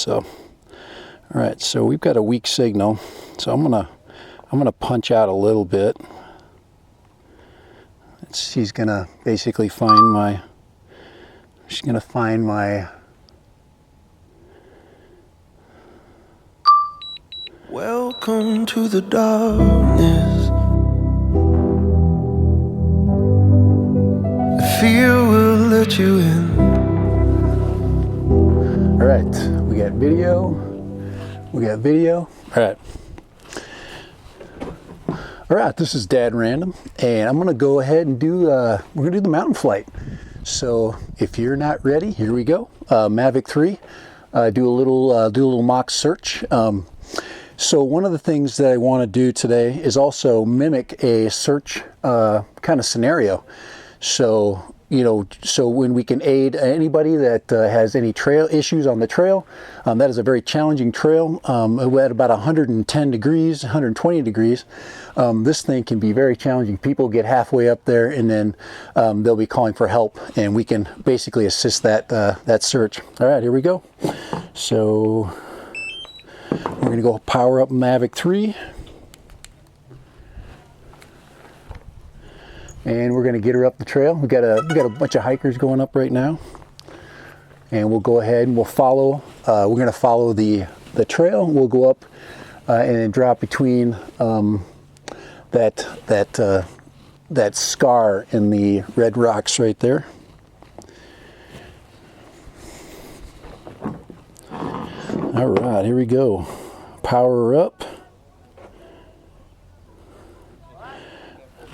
So, all right, so we've got a weak signal. So I'm gonna punch out a little bit. She's gonna basically find my. She's gonna find my. Welcome to the darkness. The fear will let you in. All right, we got video. We got video. All right. All right, this is Dad Random, and I'm gonna go ahead and do. We're gonna do the mountain flight. So if you're not ready, here we go. Mavic 3. Do a little mock search. So one of the things that I want to do today is also mimic a search kind of scenario. So, you know, so when we can aid anybody that has any trail issues on the trail, that is a very challenging trail. At about 110 degrees, 120 degrees, this thing can be very challenging. People get halfway up there and then they'll be calling for help, and we can basically assist that search. All right, here we go. So we're going to go power up Mavic 3. And we're going to get her up the trail. We got a bunch of hikers going up right now. And we'll go ahead and we'll follow. We're going to follow the trail. We'll go up and then drop between that scar in the red rocks right there. All right, here we go. Power her up.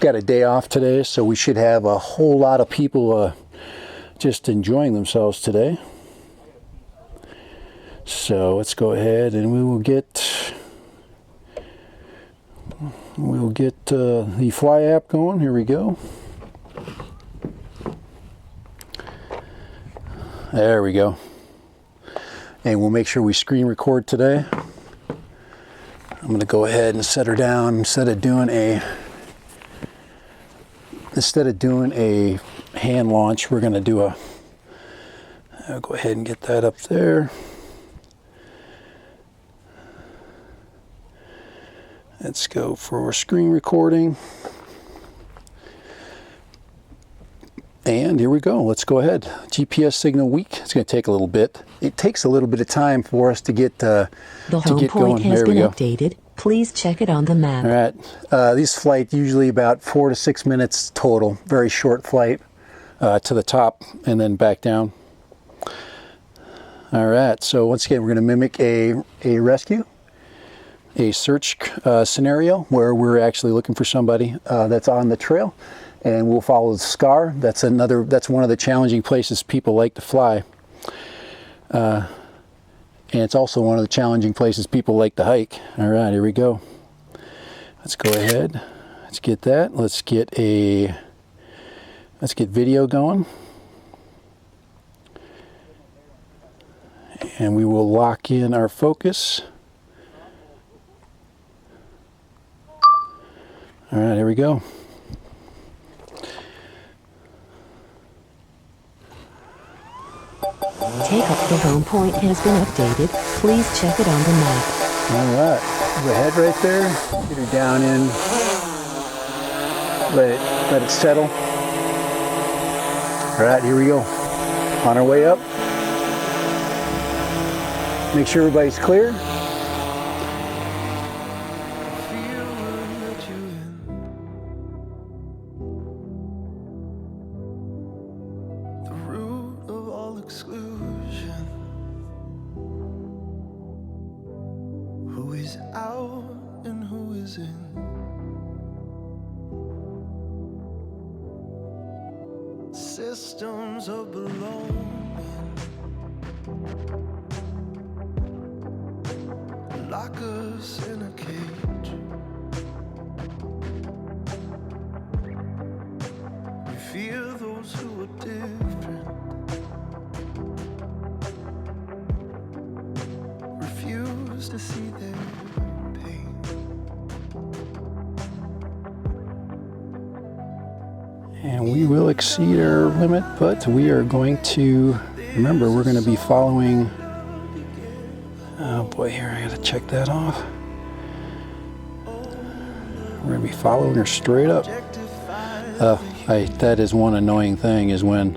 Got a day off today, so we should have a whole lot of people just enjoying themselves today. So let's go ahead and we'll get the Fly app going. Here we go. There we go. And we'll make sure we screen record today. I'm going to go ahead and set her down instead of doing a hand launch. We're going to do I'll go ahead and get that up there. Let's go for screen recording. And here we go. Let's go ahead. GPS signal weak. It's going to take a little bit. It takes a little bit of time for us to get the home point has been updated. Please check it on the map. All right. These flights usually about 4 to 6 minutes total. Very short flight to the top and then back down. All right. So once again, we're going to mimic a rescue, a search scenario where we're actually looking for somebody that's on the trail. And we'll follow the scar. That's one of the challenging places people like to fly. And it's also one of the challenging places people like to hike. All right, here we go. Let's go ahead. Let's get that. Let's get video going. And we will lock in our focus. All right, here we go. Take up the home point has been updated. Please check it on the map. All right, go ahead right there. Get her down in. Let it settle. All right, here we go. On our way up. Make sure everybody's clear. Who is out and who is in? Systems of belonging lock us in a cage. We fear those who are different, refuse to see their pain. And we will exceed our limit, but we are going to, remember, we're going to be following Oh boy, here I gotta check that off. We're gonna be following her straight up. That is one annoying thing, is when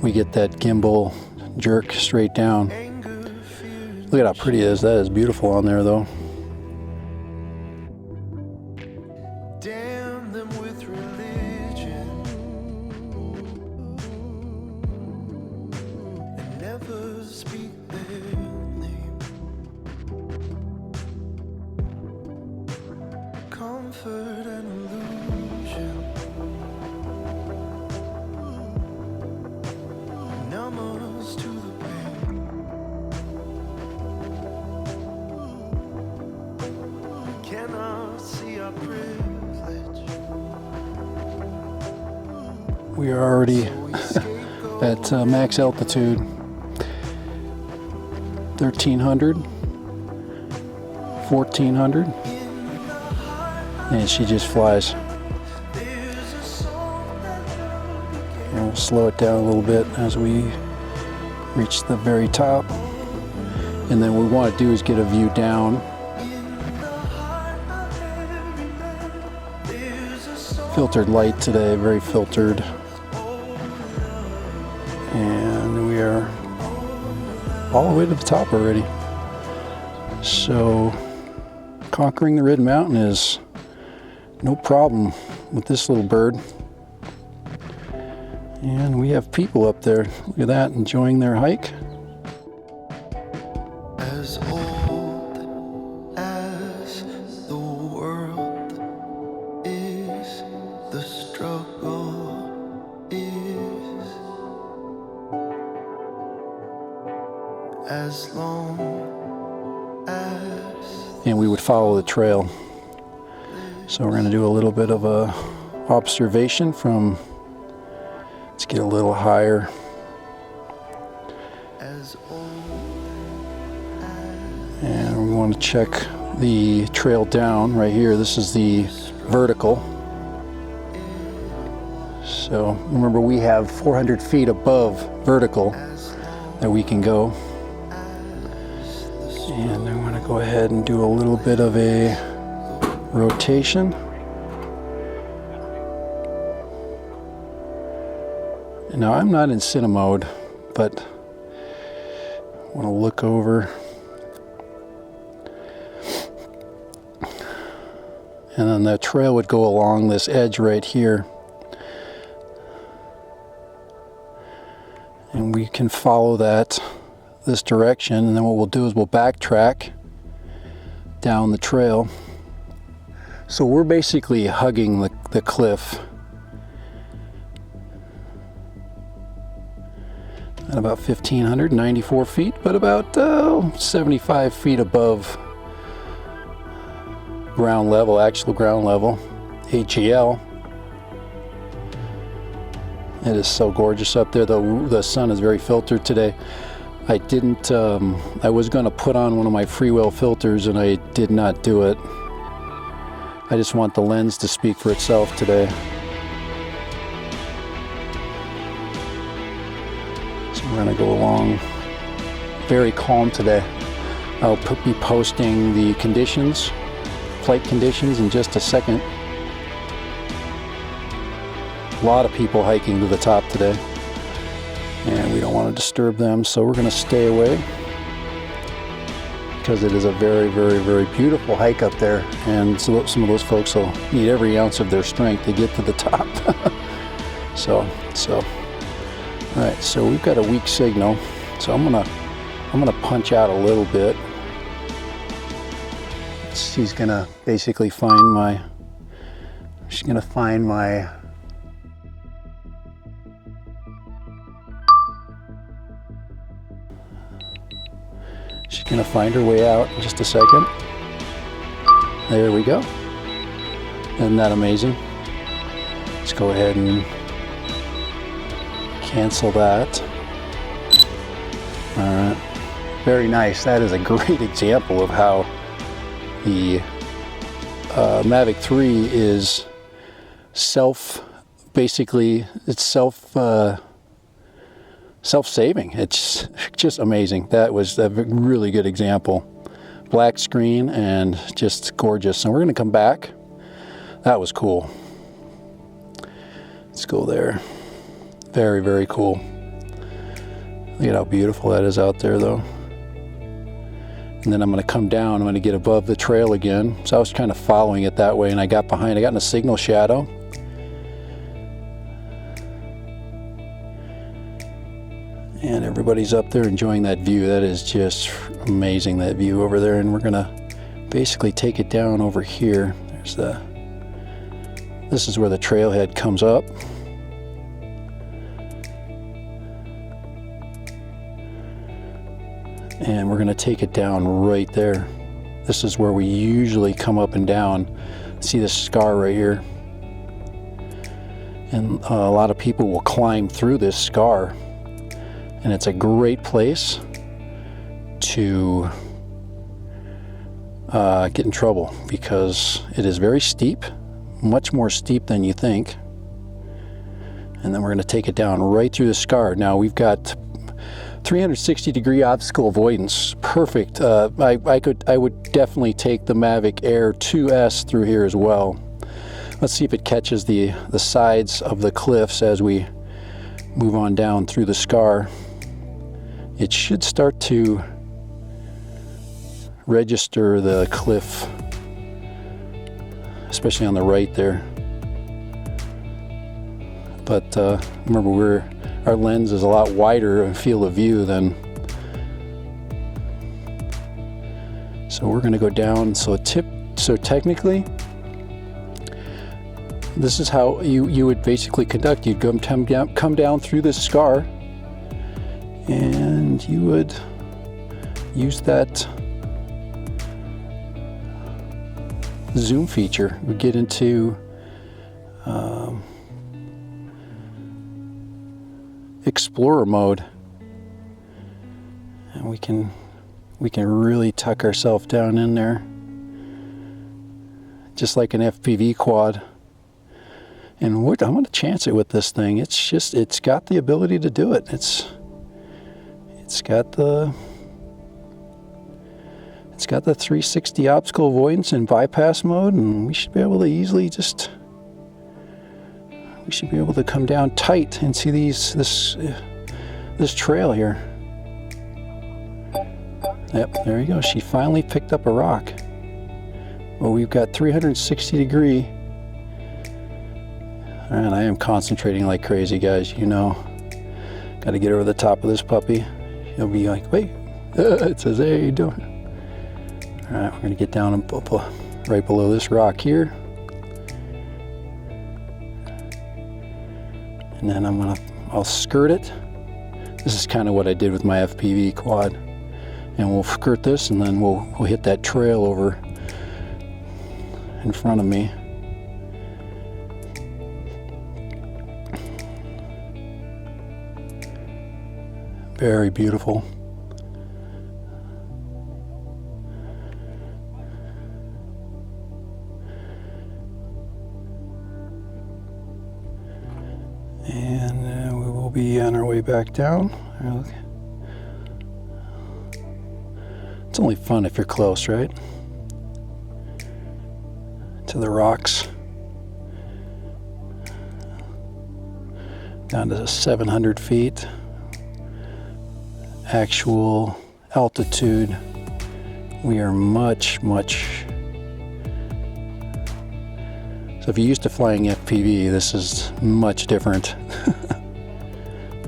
we get that gimbal jerk straight down. Look at how pretty it is. That is beautiful on there though. Damn them with religion and never speak their name. Comfort and illusion, numb us to the pain. Cannot see our privilege. We are already at max altitude, 1300, 1400, and she just flies. And we'll slow it down a little bit as we reach the very top. And then what we want to do is get a view down. Filtered light today, very filtered. And we are all the way to the top already. So conquering the Red Mountain is no problem with this little bird. And we have people up there, look at that, enjoying their hike. As old as the world is, the struggle is. As long as And we would follow the trail. So we're going to do a little bit of a observation from, let's get a little higher. as old And we want to check the trail down right here. This is the vertical. So remember, we have 400 feet above vertical that we can go. And I want to go ahead and do a little bit of a rotation. Now I'm not in cine mode, but I want to look over. And then the trail would go along this edge right here. And we can follow this direction, and then what we'll do is we'll backtrack down the trail. So we're basically hugging the cliff at about 1,594 feet, but about 75 feet above ground level, actual ground level, AGL. It is so gorgeous up there. The sun is very filtered today. I didn't, I was going to put on one of my freewheel filters and I did not do it. I just want the lens to speak for itself today. So we're going to go along very calm today. I'll be posting the conditions, flight conditions, in just a second. A lot of people hiking to the top today, and we don't want to disturb them, so we're going to stay away because it is a very, very, very beautiful hike up there, and so some of those folks will need every ounce of their strength to get to the top. so all right, so we've got a weak signal, so I'm gonna punch out a little bit. She's gonna basically find my She's going to find her way out in just a second. There we go. Isn't that amazing? Let's go ahead and cancel that. All right. Very nice. That is a great example of how the Mavic 3 is self-saving. It's just amazing. That was a really good example. Black screen and just gorgeous. So we're going to come back. That was cool. Let's go there. Very, very cool. Look at how beautiful that is out there though. And then I'm going to come down. I'm going to get above the trail again. So I was kind of following it that way, and I got behind. I got in a signal shadow. And everybody's up there enjoying that view. That is just amazing, that view over there. And we're going to basically take it down over here. There's this is where the trailhead comes up. And we're going to take it down right there. This is where we usually come up and down. See this scar right here? And a lot of people will climb through this scar. And it's a great place to get in trouble because it is very steep, much more steep than you think. And then we're going to take it down right through the scar. Now we've got 360-degree obstacle avoidance, perfect. I would definitely take the Mavic Air 2S through here as well. Let's see if it catches the sides of the cliffs as we move on down through the scar. It should start to register the cliff, especially on the right there. But remember, our lens is a lot wider in field of view than. So we're going to go down. So technically, this is how you would basically conduct. You'd come down through this scar, and you would use that zoom feature. We get into Explorer mode, and we can really tuck ourselves down in there, just like an FPV quad. And I'm going to chance it with this thing. It's got the ability to do it. It's got the 360 obstacle avoidance and bypass mode, and we should be able to easily we should be able to come down tight and see this trail here. Yep, there you go. She finally picked up a rock. Well, we've got 360 degree. And I am concentrating like crazy, guys. You know, got to get over the top of this puppy. He'll be like, wait, it says, hey, how you doing? All right, we're going to get down and right below this rock here. And then I'll skirt it. This is kind of what I did with my FPV quad. And we'll skirt this, and then we'll hit that trail over in front of me. Very beautiful. And we will be on our way back down. It's only fun if you're close, right? To the rocks. Down to 700 feet. Actual altitude, we are much. So if you're used to flying FPV, this is much different.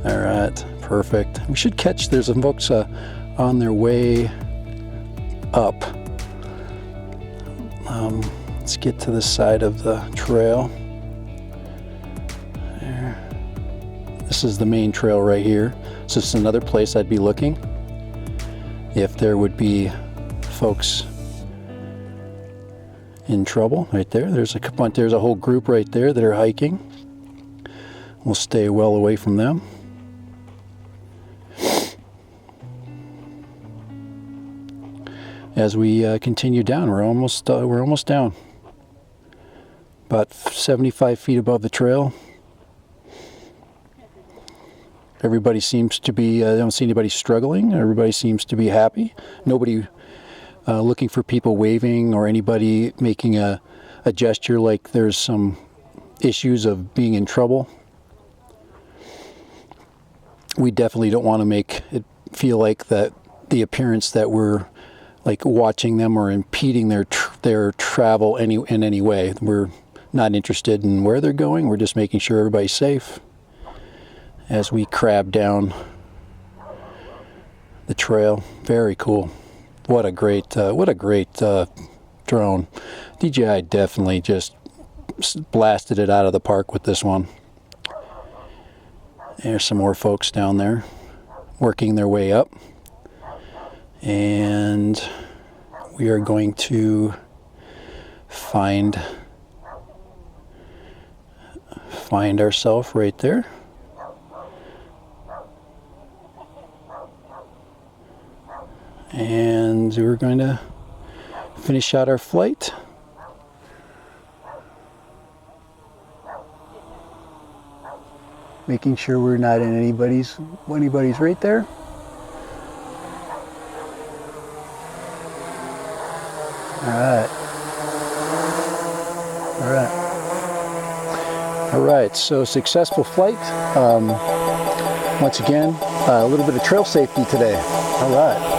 All right, perfect. We should catch, there's some folks on their way up. Let's get to the side of the trail. There. This is the main trail right here. So this is another place I'd be looking if there would be folks in trouble. Right there, there's a whole group right there that are hiking. We'll stay well away from them. As we continue down, we're almost down. About 75 feet above the trail. Everybody seems to be, I don't see anybody struggling. Everybody seems to be happy. Nobody looking for people waving or anybody making a gesture like there's some issues of being in trouble. We definitely don't want to make it feel like that the appearance that we're like watching them or impeding their travel in any way. We're not interested in where they're going. We're just making sure everybody's safe as we crab down the trail. Very cool. What a great drone. DJI definitely just blasted it out of the park with this one. There's some more folks down there working their way up, and we are going to find ourselves right there. And we're going to finish out our flight. Making sure we're not in anybody's right there. All right, so successful flight. Once again, a little bit of trail safety today. All right.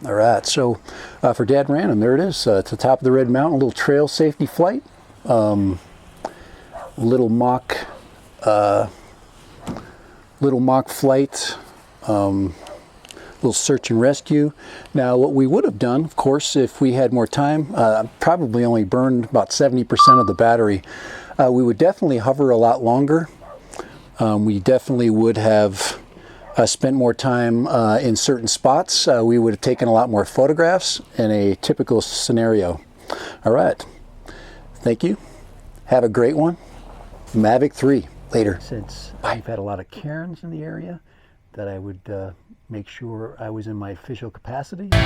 All right, so for Dad Random, there it is, to the top of the Red Mountain, a little trail safety flight, little mock flight, little search and rescue. Now, what we would have done, of course, if we had more time, probably only burned about 70% of the battery. We would definitely hover a lot longer. We definitely would have spent more time in certain spots. We would have taken a lot more photographs in a typical scenario. All right. Thank you. Have a great one. Mavic 3. Later. Since I've had a lot of Karens in the area, that I would make sure I was in my official capacity. So